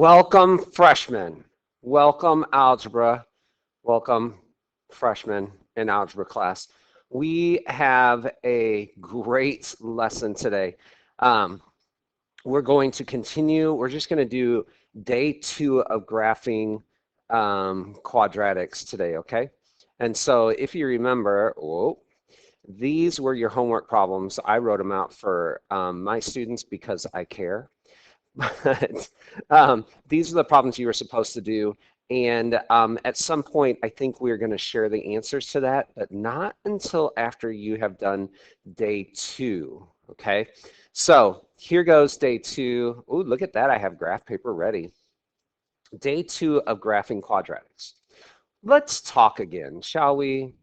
Welcome, freshmen. Welcome, algebra. Welcome, freshmen in algebra class. We have a great lesson today. We're going to continue. We're just going to do day 2 of graphing quadratics today, okay? And so if you remember, these were your homework problems. I wrote them out for my students because I care. But these are the problems you were supposed to do. And at some point, I think we're going to share the answers to that, but not until after you have done day 2, okay? So here goes day 2. Ooh, look at that. I have graph paper ready. Day 2 of graphing quadratics. Let's talk again, shall we?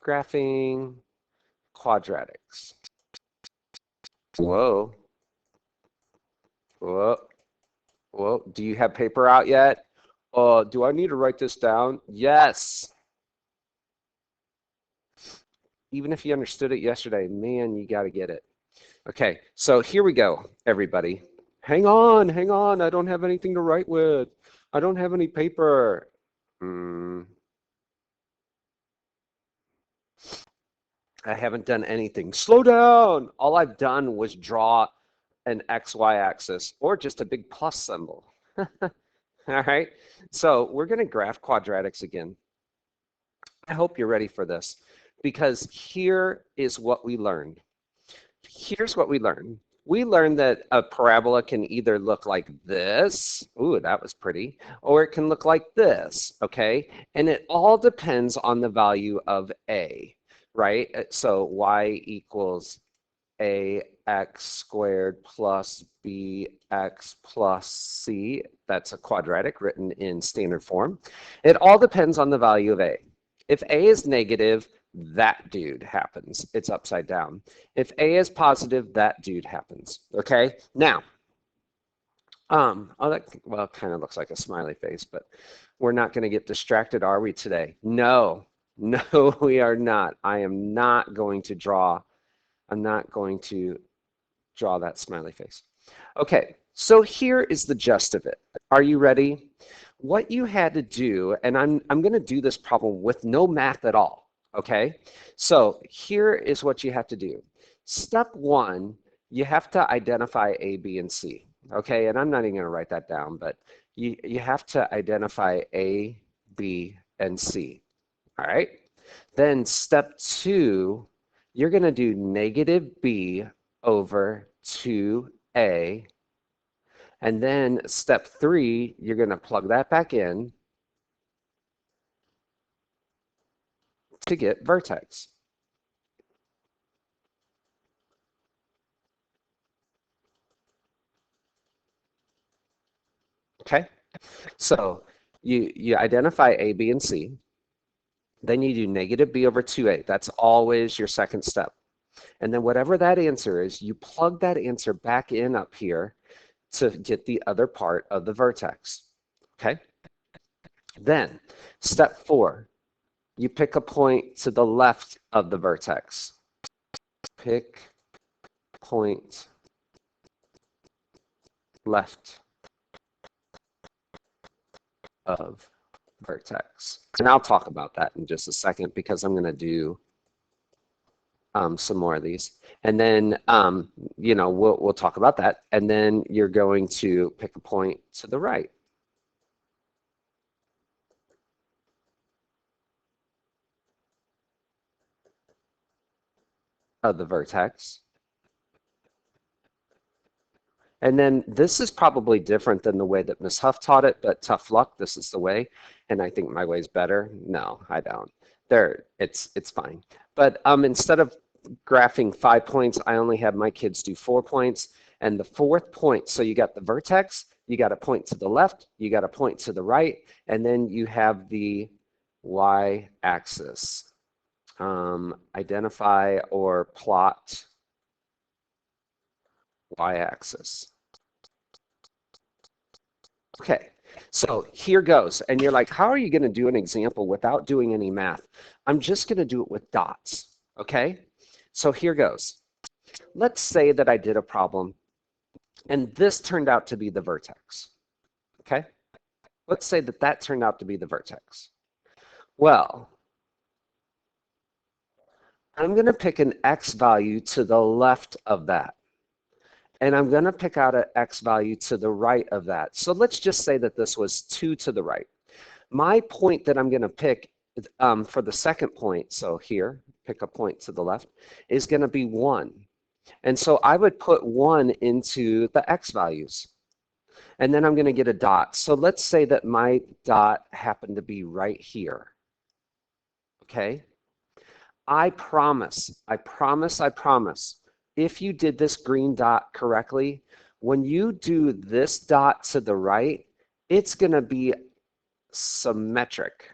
Graphing quadratics. Whoa. Whoa. Whoa. Do you have paper out yet? Do I need to write this down? Yes. Even if you understood it yesterday, man, you got to get it. Okay, so here we go, everybody. Hang on, hang on. I don't have anything to write with. I don't have any paper. I haven't done anything. Slow down. All I've done was draw an XY axis or just a big plus symbol. All right, so we're going to graph quadratics again. I hope you're ready for this because here is what we learned. Here's what we learned. We learned that a parabola can either look like this, ooh, that was pretty, or it can look like this, okay? And it all depends on the value of A, right? So y equals ax squared plus bx plus c. That's a quadratic written in standard form. It all depends on the value of A. If A is negative, that dude happens. It's upside down. If A is positive, that dude happens. Okay? Now, oh, that, well, kind of looks like a smiley face, but we're not going to get distracted, are we, today? No, no, we are not. I am not going to draw. I'm not going to draw that smiley face. Okay, so here is the gist of it. Are you ready? What you had to do, and I'm going to do this problem with no math at all, okay? So here is what you have to do. Step 1, you have to identify A, B, and C, okay? And I'm not even going to write that down, but you have to identify A, B, and C, all right? Then step 2, you're going to do negative B over 2A. And then step 3, you're going to plug that back in to get vertex. Okay, so you identify A, B, and C. Then you do negative B over 2A. That's always your second step. And then whatever that answer is, you plug that answer back in up here to get the other part of the vertex. Okay? Then, step 4, you pick a point to the left of the vertex. Pick point left of vertex. And I'll talk about that in just a second because I'm going to do some more of these. And then, you know, we'll talk about that. And then you're going to pick a point to the right. Of the vertex. And then this is probably different than the way that Ms. Huff taught it, but tough luck, this is the way. And I think my way's better. No, I don't. It's fine. But instead of graphing 5 points, I only have my kids do 4 points. And the fourth point, so you got the vertex, you got a point to the left, you got a point to the right, and then you have the y-axis. Identify or plot y-axis. Okay, so here goes. And you're like, how are you going to do an example without doing any math? I'm just going to do it with dots, okay? So here goes. Let's say that I did a problem, and this turned out to be the vertex. okay? Let's say that that turned out to be the vertex. Well, I'm going to pick an x value to the left of that. And I'm going to pick out an x value to the right of that. So let's just say that this was 2 to the right. My point that I'm going to pick for the second point, so here, pick a point to the left, is going to be 1. And so I would put 1 into the x values. And then I'm going to get a dot. So let's say that my dot happened to be right here. Okay? I promise, if you did this green dot correctly, when you do this dot to the right, it's going to be symmetric.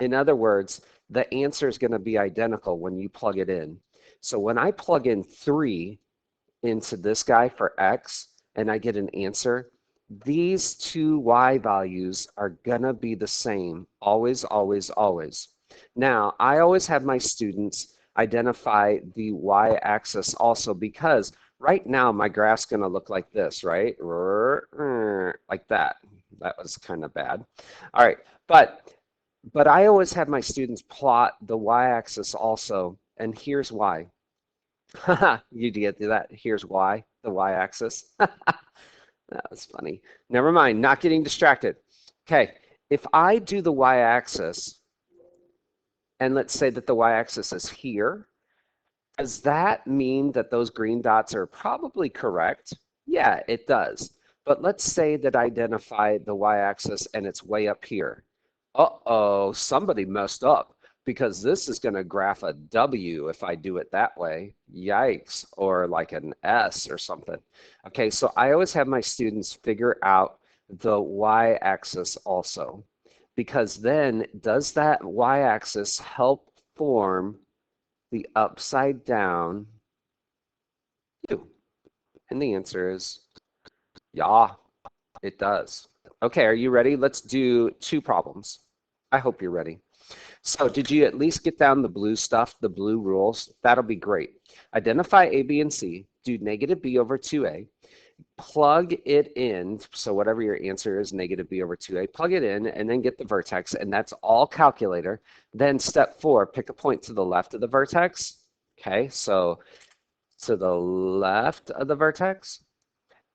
In other words, the answer is going to be identical when you plug it in. So when I plug in 3 into this guy for x and I get an answer, these two y values are going to be the same, always, always, always. Now, I always have my students identify the y-axis also because right now my graph's going to look like this, right? Like that. That was kind of bad. All right, but I always have my students plot the y-axis also, and here's why. You get to that. Here's why, the y-axis. That was funny. Never mind, not getting distracted. Okay, if I do the y-axis, and let's say that the y-axis is here, does that mean that those green dots are probably correct? Yeah, it does. But let's say that I identify the y-axis and it's way up here. Uh-oh, somebody messed up because this is going to graph a W if I do it that way. Yikes, or like an S or something. Okay, so I always have my students figure out the y-axis also, because then does that y-axis help form the upside down U? And the answer is yeah, it does. Okay, are you ready? Let's do 2 problems. I hope you're ready. So did you at least get down the blue stuff, the blue rules? That'll be great. Identify A, B, and C. Do negative B over 2A. Plug it in. So whatever your answer is, negative B over 2A, plug it in and then get the vertex. And that's all calculator. Then step 4, pick a point to the left of the vertex. Okay, so to the left of the vertex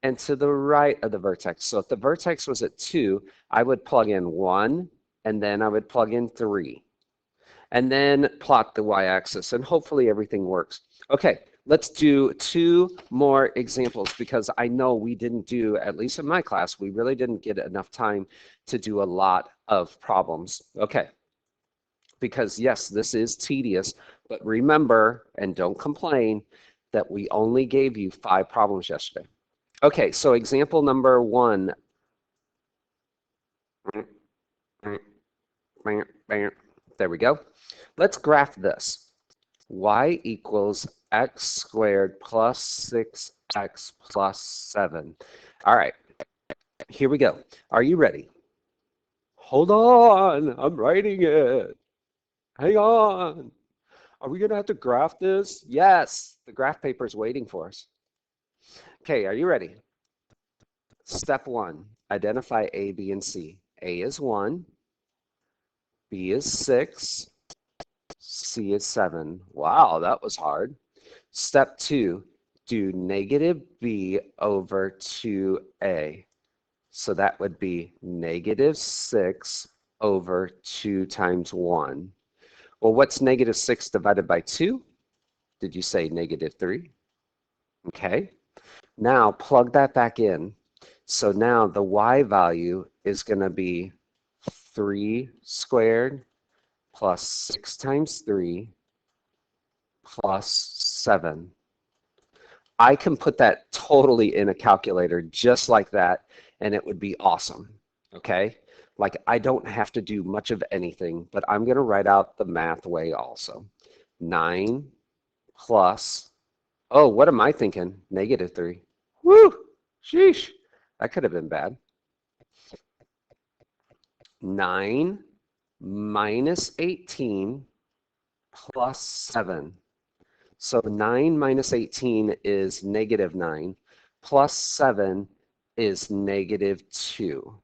and to the right of the vertex. So if the vertex was at 2, I would plug in 1 and then I would plug in 3. And then plot the y-axis, and hopefully everything works. Okay, let's do 2 more examples because I know we didn't do, at least in my class, we really didn't get enough time to do a lot of problems. Okay, because yes, this is tedious, but remember, and don't complain, that we only gave you 5 problems yesterday. Okay, so example number 1. There we go. Let's graph this. Y equals x squared plus 6x plus 7. All right, here we go. Are you ready? Hold on, I'm writing it. Hang on. Are we going to have to graph this? Yes, the graph paper is waiting for us. Okay, are you ready? Step 1, identify A, B, and C. A is 1, B is 6, C is 7. Wow, that was hard. Step 2, do negative B over 2A. So that would be negative 6 over 2 times 1. Well, what's negative 6 divided by 2? Did you say negative 3? Okay. Now plug that back in. So now the y value is going to be 3 squared plus 6 times 3 plus 7. I can put that totally in a calculator just like that, and it would be awesome, okay? Like I don't have to do much of anything, but I'm going to write out the math way also. 9 plus, oh, what am I thinking? Negative 3. Woo, sheesh, that could have been bad. 9 minus 18 plus 7. So 9 minus 18 is negative 9, plus 7 is -2,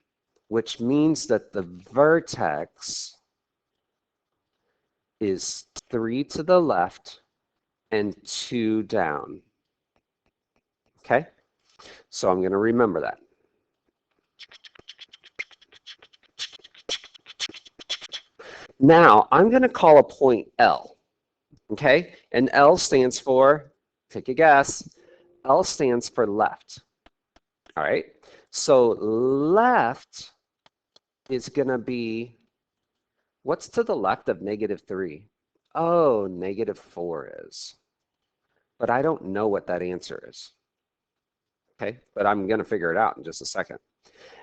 which means that the vertex is 3 to the left and 2 down. Okay? So I'm going to remember that. Now, I'm going to call a point L. Okay? And L stands for, take a guess, L stands for left. All right? So left is going to be, what's to the left of -3? Oh, -4 is. But I don't know what that answer is. Okay? But I'm going to figure it out in just a second.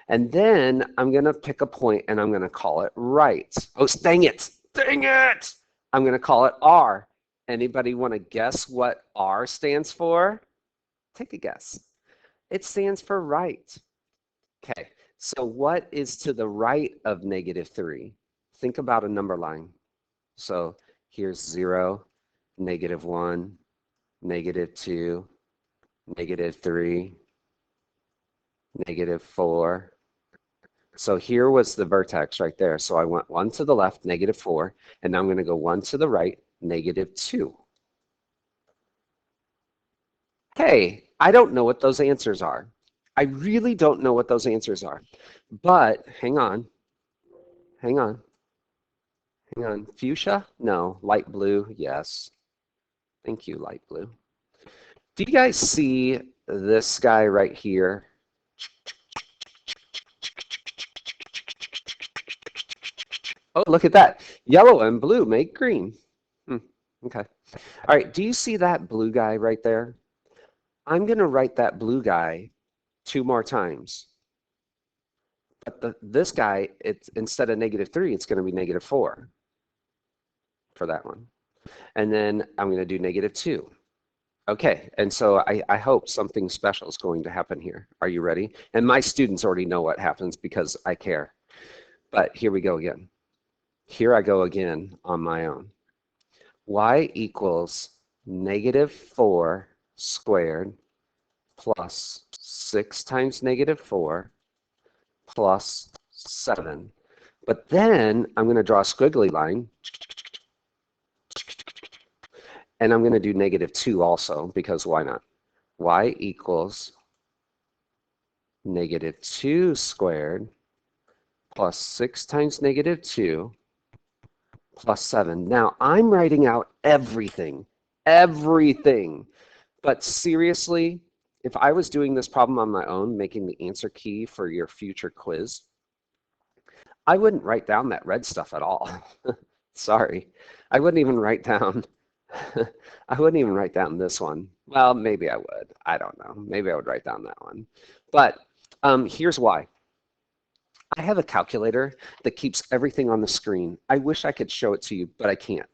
And then I'm going to pick a point and I'm going to call it right. Oh, dang it. Dang it. I'm going to call it R. Anybody want to guess what R stands for? Take a guess. It stands for right. Okay. So what is to the right of -3? Think about a number line. So here's 0, -1, -2, -3, -4. So here was the vertex right there. So I went 1 to the left, -4, and now I'm going to go 1 to the right, -2. Hey, I don't know what those answers are. I really don't know what those answers are. But hang on. Hang on. Hang on. Fuchsia? No. Light blue? Yes. Thank you, light blue. Do you guys see this guy right here? Oh, look at that. Yellow and blue make green. Okay. All right. Do you see that blue guy right there? I'm going to write that blue guy 2 more times. But this guy, it's instead of -3, it's going to be -4 for that one. And then I'm going to do -2. Okay, and so I hope something special is going to happen here. Are you ready? And my students already know what happens because I care. But here we go again. Here I go again on my own. Y equals -4 squared plus 6 times -4 plus 7. But then I'm going to draw a squiggly line. And I'm going to do -2 also, because why not? Y equals -2 squared plus 6 times -2 plus 7. Now, I'm writing out everything. Everything. But seriously, if I was doing this problem on my own, making the answer key for your future quiz, I wouldn't write down that red stuff at all. Sorry. I wouldn't even write down I wouldn't even write down this one. Well, maybe I would. I don't know. Maybe I would write down that one. But here's why. I have a calculator that keeps everything on the screen. I wish I could show it to you, but I can't.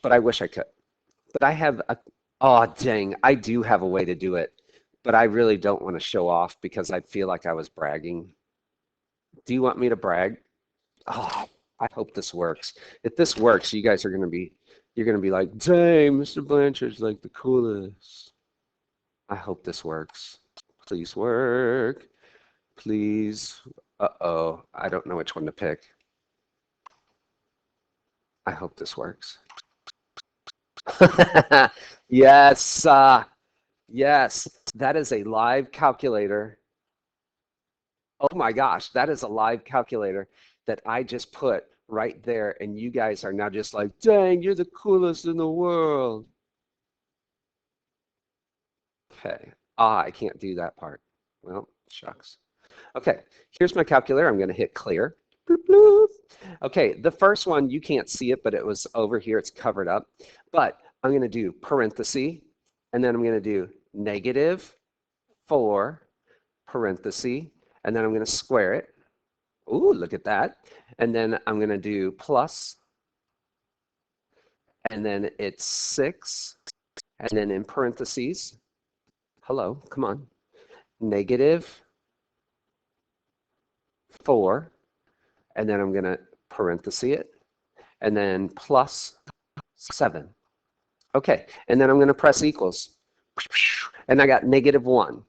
But I wish I could. But I have a, oh dang, I do have a way to do it. But I really don't want to show off because I feel like I was bragging. Do you want me to brag? Oh, I hope this works. If this works, you guys are going to be, you're going to be like, dang, Mr. Blanchard's like the coolest. I hope this works. Please work. Please. Uh-oh, I don't know which one to pick. I hope this works. Yes, yes, that is a live calculator. Oh my gosh, that is a live calculator that I just put right there, and you guys are now just like, dang, you're the coolest in the world. Okay, I can't do that part. Well, shucks. Okay, here's my calculator. I'm going to hit clear. Bloop, bloop. Okay, the first one, you can't see it, but it was over here. It's covered up. But I'm going to do parenthesis, and then I'm going to do -4 parenthesis, and then I'm going to square it. Ooh, look at that. And then I'm going to do plus, and then it's 6, and then in parentheses, hello, come on, -4, and then I'm going to parenthesis it, and then plus 7. Okay, and then I'm going to press equals, and I got -1.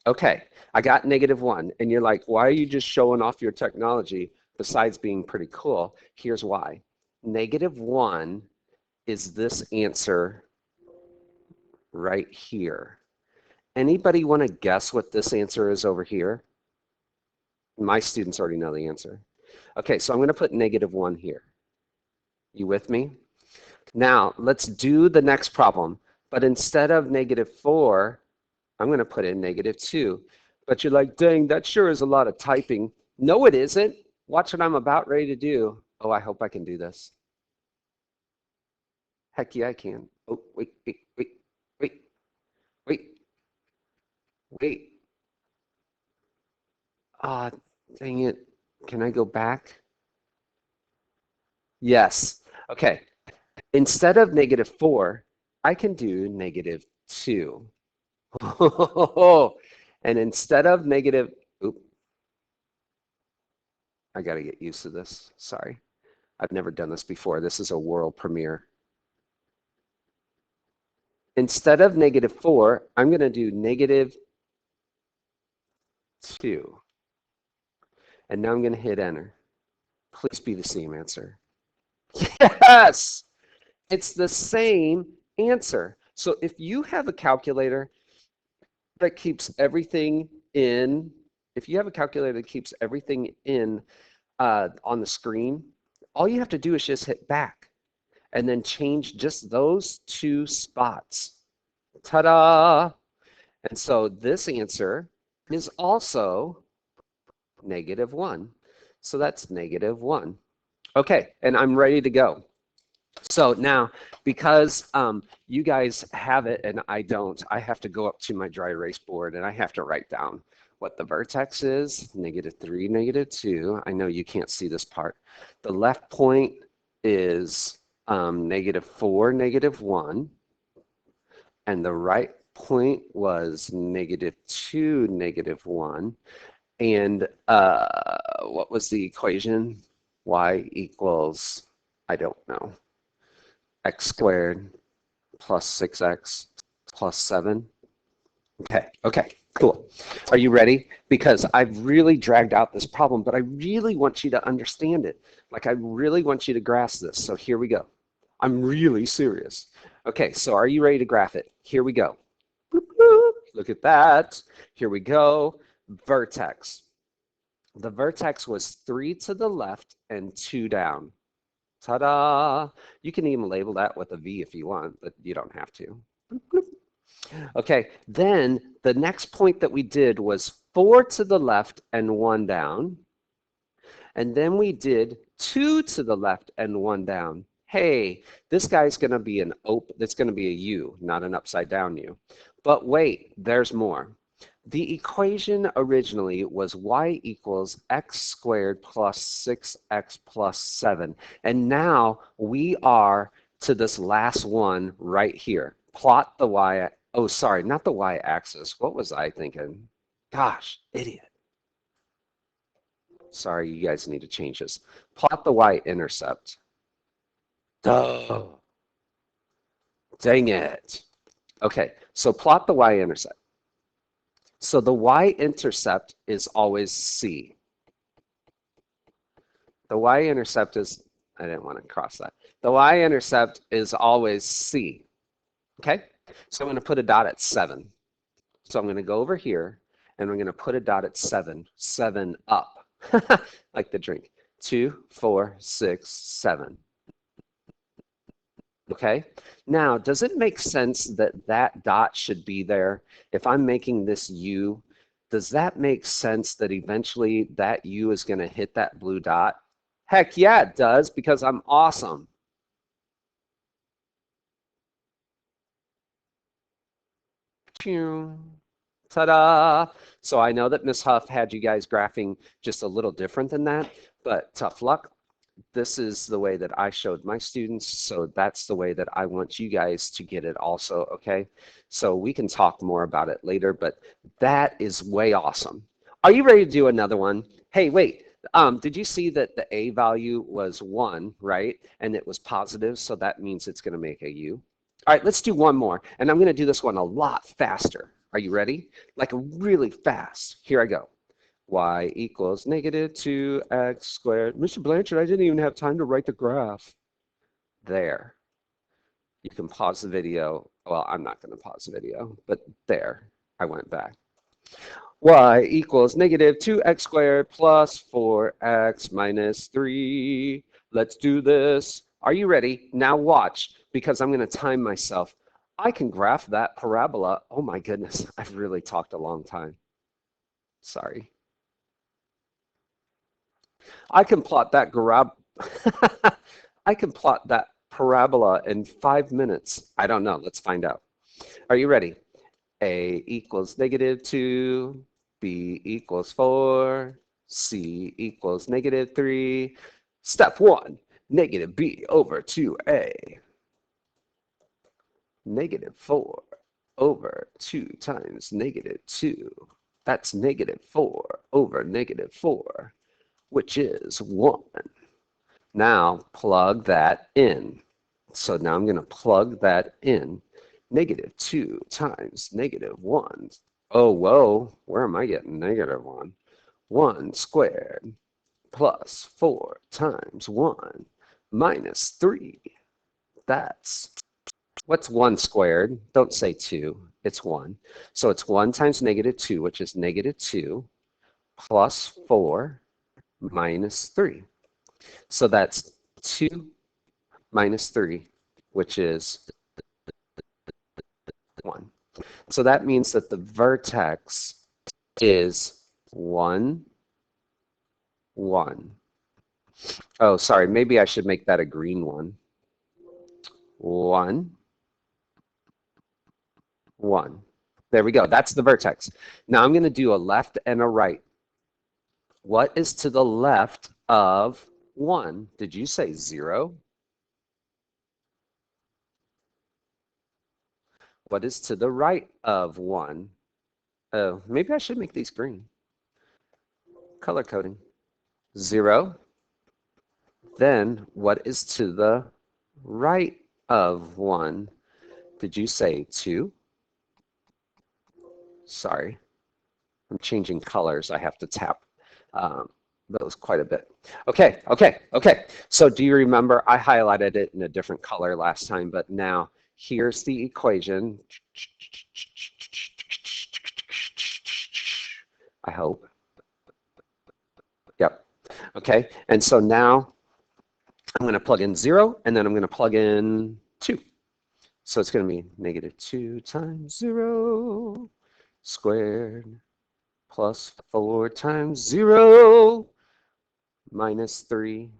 Okay, I got -1. And you're like, why are you just showing off your technology besides being pretty cool? Here's why. -1 is this answer right here. Anybody want to guess what this answer is over here? My students already know the answer. Okay, so I'm going to put -1 here. You with me? Now, let's do the next problem. But instead of -4, I'm going to put in -2. But you're like, dang, that sure is a lot of typing. No, it isn't. Watch what I'm about ready to do. Oh, I hope I can do this. Heck yeah, I can. Oh, wait. Ah, dang it. Can I go back? Yes. Okay. Instead of -4, I can do -2. And instead of oop, I got to get used to this. Sorry. I've never done this before. This is a world premiere. Instead of -4, I'm going to do -2. And now I'm going to hit enter. Please be the same answer. Yes! It's the same answer. So if you have a calculator that keeps everything in, on the screen, all you have to do is just hit back and then change just those 2 spots. Ta-da! And so this answer is also -1. So that's -1. Okay, and I'm ready to go. So now, because you guys have it and I don't, I have to go up to my dry erase board and I have to write down what the vertex is, -3, -2. I know you can't see this part. The left point is -4, -1. And the right point was -2, -1. And what was the equation? Y equals, I don't know, x squared plus 6x plus 7. Okay, cool. Are you ready? Because I've really dragged out this problem, but I really want you to understand it. Like, I really want you to grasp this. So here we go. I'm really serious. Okay, so are you ready to graph it? Here we go. Boop, boop. Look at that. Here we go. Vertex. The vertex was 3 to the left and 2 down. Ta-da! You can even label that with a V if you want, but you don't have to. Okay, then the next point that we did was 4 to the left and 1 down. And then we did 2 to the left and 1 down. Hey, this guy's going to be that's going to be a U, not an upside down U. But wait, there's more. The equation originally was y equals x squared plus 6x plus 7. And now we are to this last one right here. Plot the y, oh, sorry, not the y-axis. What was I thinking? Gosh, idiot. Sorry, you guys need to change this. Plot the y-intercept. Duh. Dang it. Okay, so plot the y-intercept. So the y-intercept is always C. The y-intercept is, I didn't want to cross that. The y-intercept is always C. Okay, so I'm going to put a dot at 7. So I'm going to go over here and I'm going to put a dot at 7. 7 up, like the drink. 2, 4, 6, 7. Okay, now does it make sense that that dot should be there? If I'm making this U, does that make sense that eventually that U is going to hit that blue dot? Heck yeah, it does, because I'm awesome. Ta-da! So I know that Ms. Huff had you guys graphing just a little different than that, but tough luck. This is the way that I showed my students, so that's the way that I want you guys to get it also, okay? So we can talk more about it later, but that is way awesome. Are you ready to do another one? Hey, wait, did you see that the A value was 1, right? And it was positive, so that means it's going to make a U. All right, let's do one more, and I'm going to do this one a lot faster, Are you ready? Like really fast. Here I go. Y equals negative 2x squared. Mr. Blanchard, I didn't even have time to write the graph. There. You can pause the video. Well, I'm not going to pause the video, but there, I went back. Y equals negative 2x squared plus 4x minus 3. Let's do this. Are you ready? Now watch, because I'm going to time myself. I can graph that parabola. Oh my goodness, I've really talked a long time. Sorry. I can plot that I can plot that parabola in 5 minutes. I don't know. Let's find out. Are you ready? A equals negative 2, B equals 4, C equals negative 3. Step 1, negative B over 2A. Negative 4 over 2 times negative 2. That's negative 4 over negative 4, which is 1. Now plug that in. So now I'm going to plug that in. Negative 2 times negative 1. Oh, whoa, where am I getting negative 1? 1 squared plus 4 times 1 minus 3. That's, what's 1 squared? Don't say 2, it's 1. So it's 1 times negative 2, which is negative 2, plus 4 minus 3. So that's 2 minus 3, which is 1. So that means that the vertex is 1, 1. Oh, sorry, maybe I should make that a green one. 1, 1. There we go. That's the vertex. Now I'm going to do a left and a right. What is to the left of 1? Did you say 0? What is to the right of 1? Oh, maybe I should make these green. Color coding. 0. Then what is to the right of 1? Did you say 2? Sorry, I'm changing colors. I have to tap those quite a bit. Okay. So do you remember I highlighted it in a different color last time, but now here's the equation. I hope. Yep. Okay, and so now I'm going to plug in 0, and then I'm going to plug in 2. So it's going to be negative 2 times 0 squared plus 4 times 0 minus 3.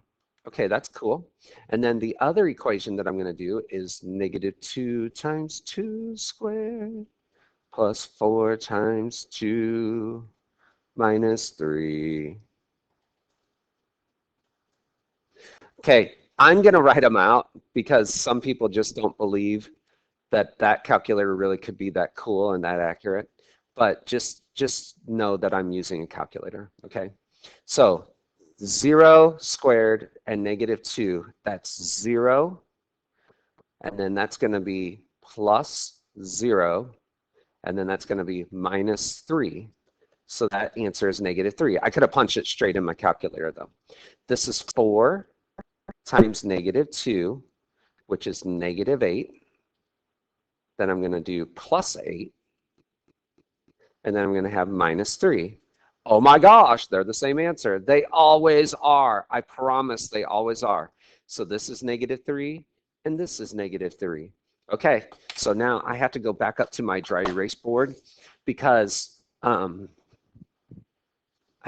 Okay, that's cool. And then the other equation that I'm going to do is negative 2 times 2 squared plus 4 times 2 minus 3. Okay, I'm going to write them out because some people just don't believe that that calculator really could be that cool and that accurate. But just know that I'm using a calculator, okay? So 0 squared and negative 2, that's 0. And then that's going to be plus 0. And then that's going to be minus 3. So that answer is negative 3. I could have punched it straight in my calculator, though. This is 4 times negative 2, which is negative 8. Then I'm going to do plus 8. And then I'm going to have minus 3. Oh my gosh, they're the same answer. They always are. I promise they always are. So this is negative 3, and this is negative 3. Okay, so now I have to go back up to my dry erase board because I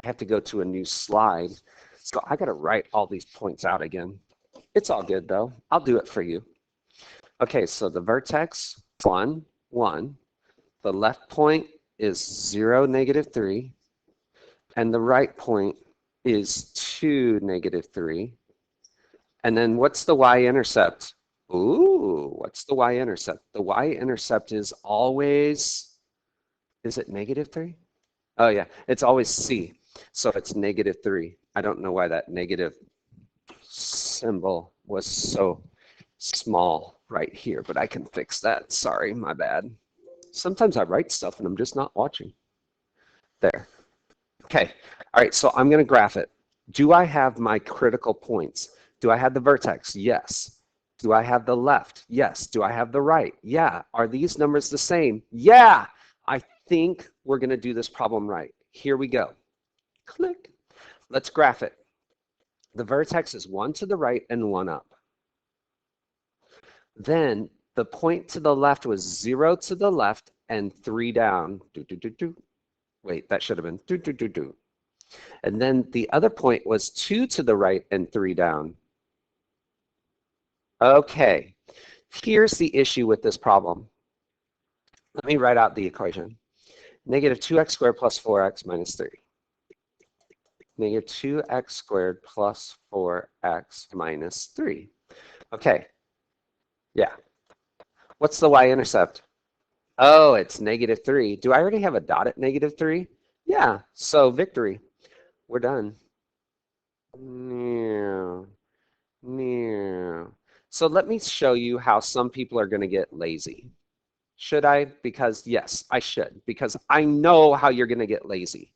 have to go to a new slide. So I got to write all these points out again. It's all good, though. I'll do it for you. Okay, so the vertex, 1, 1. The left point is 0, negative 3. And the right point is 2, negative 3. And then what's the y-intercept? Ooh, what's the y-intercept? The y-intercept is always, is it negative 3? Oh yeah, it's always c. So it's negative 3. I don't know why that negative symbol was so small right here, but I can fix that. Sorry, my bad. Sometimes I write stuff and I'm just not watching. There. Okay. All right, so I'm going to graph it. Do I have my critical points? Do I have the vertex? Yes. Do I have the left? Yes. Do I have the right? Yeah. Are these numbers the same? Yeah. I think we're going to do this problem right. Here we go. Click. Let's graph it. The vertex is 1 to the right and 1 up. Then the point to the left was 0 to the left and 3 down. Wait, that should have been. And then the other point was 2 to the right and 3 down. Okay, here's the issue with this problem. Let me write out the equation. Negative 2x squared plus 4x minus 3. Negative 2x squared plus 4x minus 3. Okay, yeah. What's the y-intercept? Oh, it's negative 3. Do I already have a dot at negative 3? Yeah, so victory. We're done. So let me show you how some people are going to get lazy. Should I? Because yes, I should. Because I know how you're going to get lazy.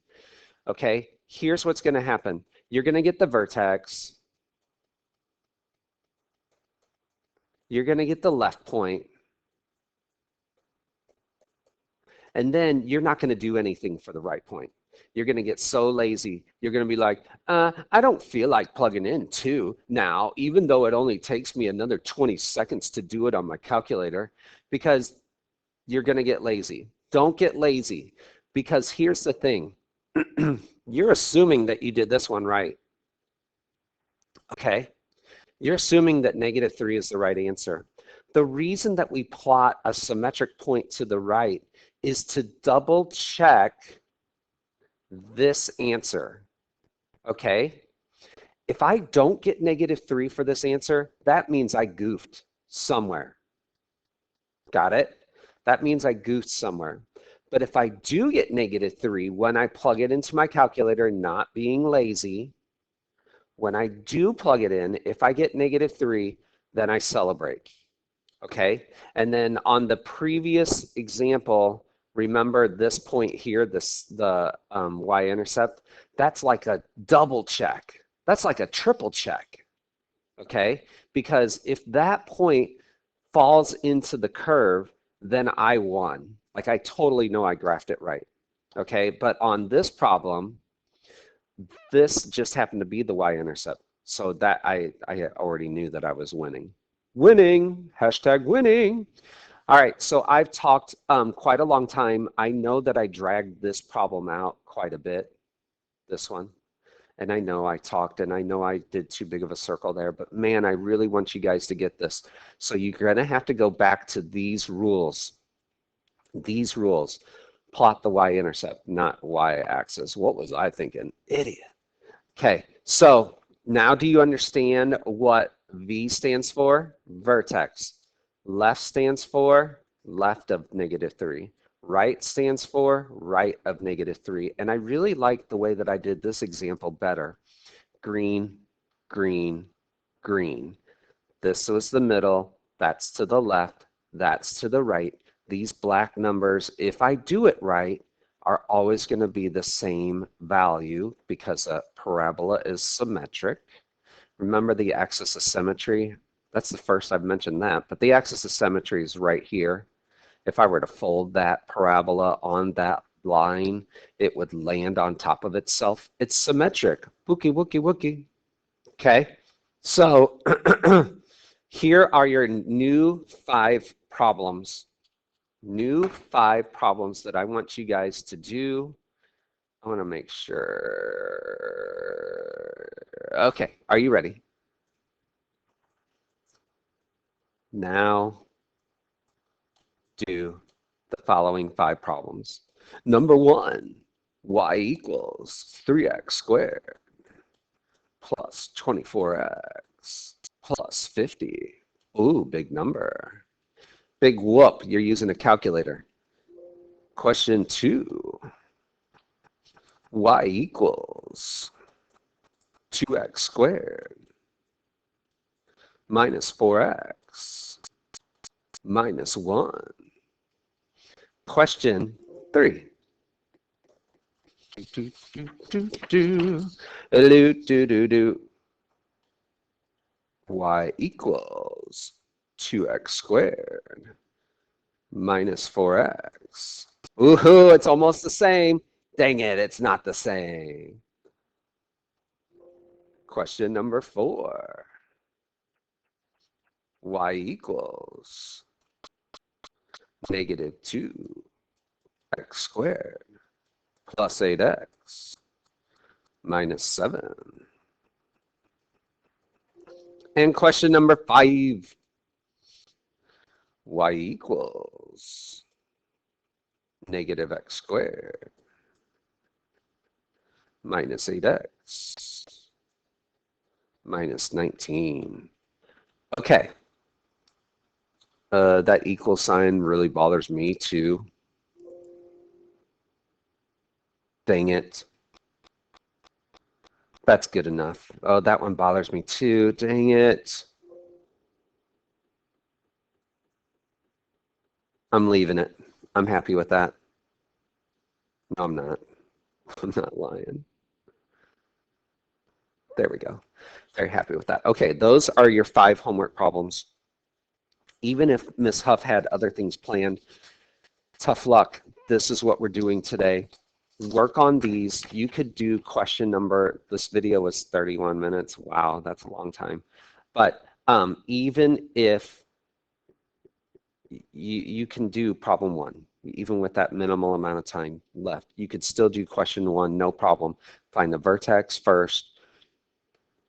Okay, here's what's going to happen. You're going to get the vertex. You're going to get the left point. And then you're not going to do anything for the right point. You're going to get so lazy. You're going to be like, I don't feel like plugging in 2 now, even though it only takes me another 20 seconds to do it on my calculator, because you're going to get lazy. Don't get lazy, because here's the thing. You're assuming that you did this one right. Okay? You're assuming that negative 3 is the right answer. The reason that we plot a symmetric point to the right is to double check this answer. Okay? If I don't get negative 3 for this answer, that means I goofed somewhere. Got it? That means I goofed somewhere. But if I do get negative 3 when I plug it into my calculator, not being lazy, when I do plug it in, if I get negative 3, then I celebrate. Okay? And then on the previous example, remember this point here, the y-intercept, that's like a double check. That's like a triple check. Okay? Because if that point falls into the curve, then I won. Like I totally know I graphed it right. Okay? But on this problem, this just happened to be the y-intercept. So that I already knew that I was winning. Winning, hashtag winning. All right, so I've talked quite a long time. I know that I dragged this problem out quite a bit, this one. And I know I talked and I know I did too big of a circle there, but man, I really want you guys to get this. So you're gonna have to go back to these rules. These rules. Plot the y-intercept, not y-axis. What was I thinking? Idiot. Okay, so now do you understand what V stands for? Vertex. Left stands for left of negative 3. Right stands for right of negative 3. And I really like the way that I did this example better. Green, green, green. This was the middle. That's to the left. That's to the right. These black numbers, if I do it right, are always going to be the same value because a parabola is symmetric. Remember the axis of symmetry? That's the first I've mentioned that, but the axis of symmetry is right here. If I were to fold that parabola on that line, it would land on top of itself. It's symmetric. Wookie, wookie, wookie. Okay, so here are your new 5 problems. New 5 problems that I want you guys to do. I want to make sure. Okay, are you ready? Now do the following 5 problems. Number 1, y equals 3x squared plus 24x plus 50. Ooh, big number. Big whoop, you're using a calculator. Question 2, y equals 2x squared minus 4x minus 1 Question 3. Do, do, do, do, do, do, do, do. Y equals 2x squared minus 4x. Woohoo, it's almost the same. Dang it, it's not the same. Question number 4. Y equals negative 2x squared plus 8x minus 7. And question number 5. Y equals negative x squared minus 8x minus 19. Okay. That equal sign really bothers me too. Dang it. That's good enough. Oh, that one bothers me too. Dang it. I'm leaving it. I'm happy with that. No, I'm not. I'm not lying. There we go. Very happy with that. Okay, those are your 5 homework problems. Even if Miss Huff had other things planned, tough luck. This is what we're doing today. Work on these. You could do question number, this video was 31 minutes. Wow, that's a long time. But even if you can do problem 1, even with that minimal amount of time left, you could still do question 1, no problem. Find the vertex first,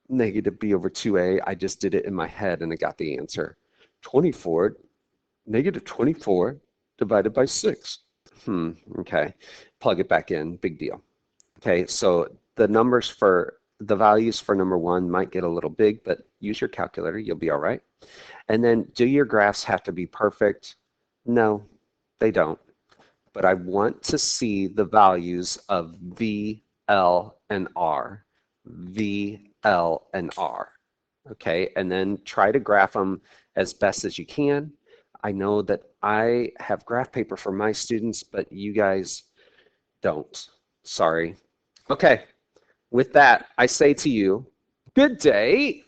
negative b over 2a. I just did it in my head and I got the answer. 24, negative 24 divided by 6. Okay, plug it back in, big deal. Okay, so the numbers for the values for number 1 might get a little big, but use your calculator, you'll be all right. And then, do your graphs have to be perfect? No, they don't. But I want to see the values of V, L, and R. V, L, and R. Okay, and then try to graph them as best as you can. I know that I have graph paper for my students, but you guys don't. Sorry. Okay, with that, I say to you, good day.